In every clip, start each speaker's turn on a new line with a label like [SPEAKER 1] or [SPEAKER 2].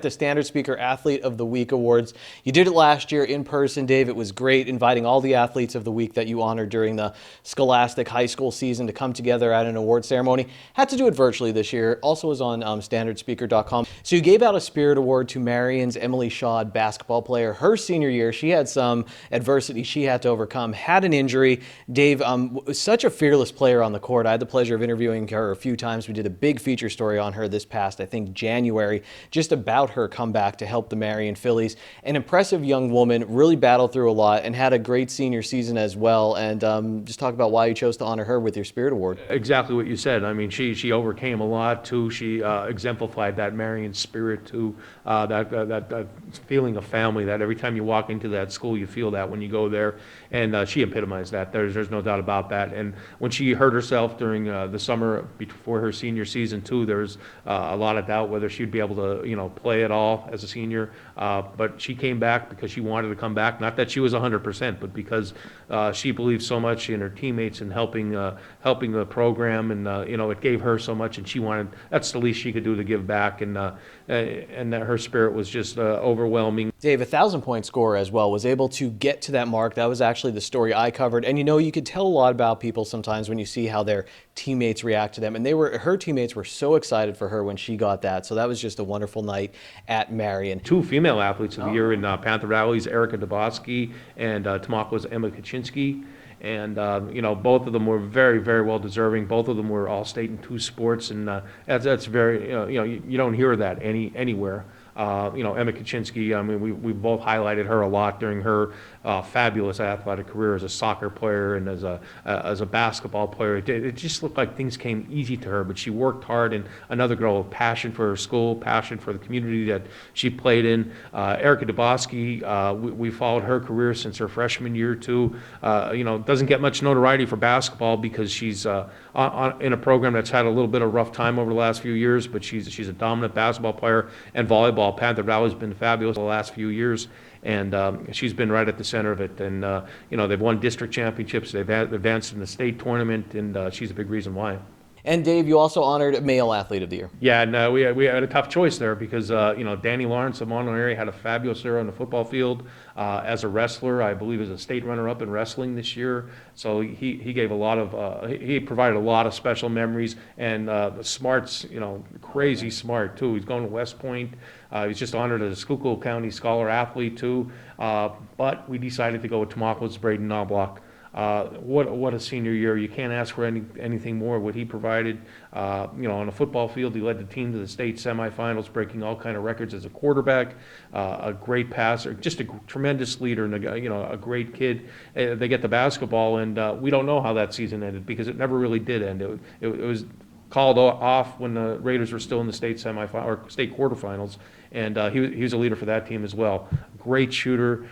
[SPEAKER 1] The Standard Speaker Athlete of the Week Awards. You did it last year in person, Dave. It was great inviting all the athletes of the week that you honored during the Scholastic high school season to come together at an award ceremony. Had to do it virtually this year. Also was on standardspeaker.com. So you gave out a Spirit Award to Marion's Emily Shaw, basketball player. Her senior year, she had some adversity she had to overcome, had an injury. Dave, such a fearless player on the court. I had the pleasure of interviewing her a few times. We did a big feature story on her this past, I think, January, just about her comeback to help the Marion Phillies. An impressive young woman, really battled through a lot and had a great senior season as well. And just talk about why you chose to honor her with your Spirit Award.
[SPEAKER 2] Exactly what you said. I mean, she overcame a lot too. She exemplified that Marion spirit too, that feeling of family. That every time you walk into that school, you feel that when you go there, and she epitomized that. There's no doubt about that. And when she hurt herself during the summer before her senior season too, there was a lot of doubt whether she'd be able to play at all as a senior, but she came back because she wanted to come back. Not that she was 100%, but because she believed so much in her teammates and helping the program, and it gave her so much, and she wanted. That's the least she could do to give back, and that her spirit was just overwhelming.
[SPEAKER 1] Dave, 1,000-point scorer as well, was able to get to that mark. That was actually the story I covered, and you could tell a lot about people sometimes when you see how their teammates react to them, and her teammates were so excited for her when she got that. So that was just a wonderful night at Marion.
[SPEAKER 2] Two female athletes of the year in Panther Valley's Erica Dubosky and Tamaqua's Emma Kaczynski. And both of them were very, very well deserving. Both of them were all state in two sports, and that's very you don't hear that anywhere. Emma Kaczynski, I mean, we both highlighted her a lot during her fabulous athletic career as a soccer player and as a basketball player. It just looked like things came easy to her, but she worked hard. And another girl with passion for her school, passion for the community that she played in. Erica Dubosky, we followed her career since her freshman year too. Doesn't get much notoriety for basketball because she's in a program that's had a little bit of rough time over the last few years, but she's a dominant basketball player. And volleyball, Panther Valley's been fabulous the last few years, and she's been right at the center of it. And they've won district championships, they've advanced in the state tournament, and she's a big reason why.
[SPEAKER 1] And Dave, you also honored Male Athlete of the Year.
[SPEAKER 2] Yeah, and we had a tough choice there because Danny Lawrence of Monroe area had a fabulous year on the football field. As a wrestler, I believe is a state runner-up in wrestling this year. So he gave a lot of he provided a lot of special memories, and the smarts, crazy smart too. He's going to West Point. He's just honored as a Schuylkill County Scholar Athlete too. But we decided to go with Tamaqua's Braden Knobloch. What a senior year. You can't ask for anything more. What he provided, on a football field, he led the team to the state semifinals, breaking all kind of records as a quarterback, a great passer, just a tremendous leader, and a great kid. They get the basketball, and we don't know how that season ended because it never really did end. It was called off when the Raiders were still in the state semifinal or state quarterfinals, and he was a leader for that team as well. Great shooter.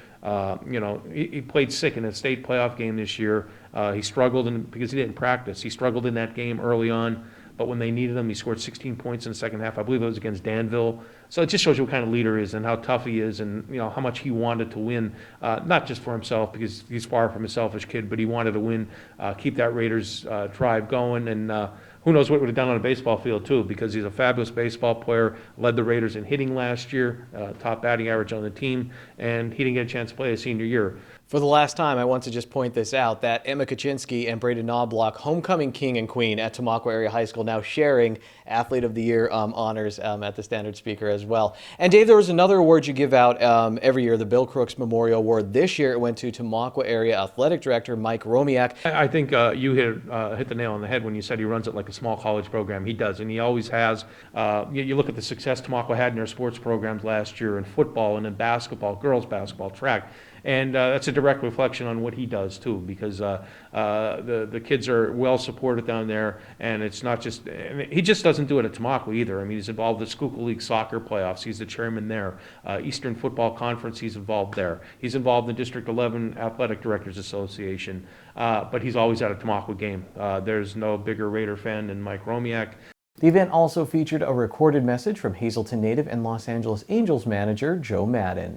[SPEAKER 2] He played sick in a state playoff game this year. He struggled because he didn't practice. He struggled in that game early on, but when they needed him, he scored 16 points in the second half. I believe it was against Danville. So it just shows you what kind of leader he is and how tough he is, and how much he wanted to win, not just for himself because he's far from a selfish kid, but he wanted to win, keep that Raiders drive going, and who knows what would have done on a baseball field too, because he's a fabulous baseball player, led the Raiders in hitting last year, top batting average on the team, and he didn't get a chance to play his senior year.
[SPEAKER 1] For the last time, I want to just point this out, that Emma Kaczynski and Braden Knobloch, homecoming king and queen at Tamaqua Area High School, now sharing Athlete of the Year honors at the Standard Speaker as well. And Dave, there was another award you give out every year, the Bill Crooks Memorial Award. This year it went to Tamaqua Area Athletic Director Mike Romiak.
[SPEAKER 2] I think you hit the nail on the head when you said he runs it like a small college program. He does, and he always has. You look at the success Tamaqua had in their sports programs last year in football and in basketball, girls basketball, track. And that's a direct reflection on what he does too, because the kids are well supported down there, and it's not just he just doesn't do it at Tamaqua either. I mean, he's involved in the Schuylkill League soccer playoffs. He's the chairman there. Eastern Football Conference, he's involved there. He's involved in District 11 Athletic Directors Association, but he's always at a Tamaqua game. There's no bigger Raider fan than Mike Romiak.
[SPEAKER 1] The event also featured a recorded message from Hazleton native and Los Angeles Angels manager Joe Madden.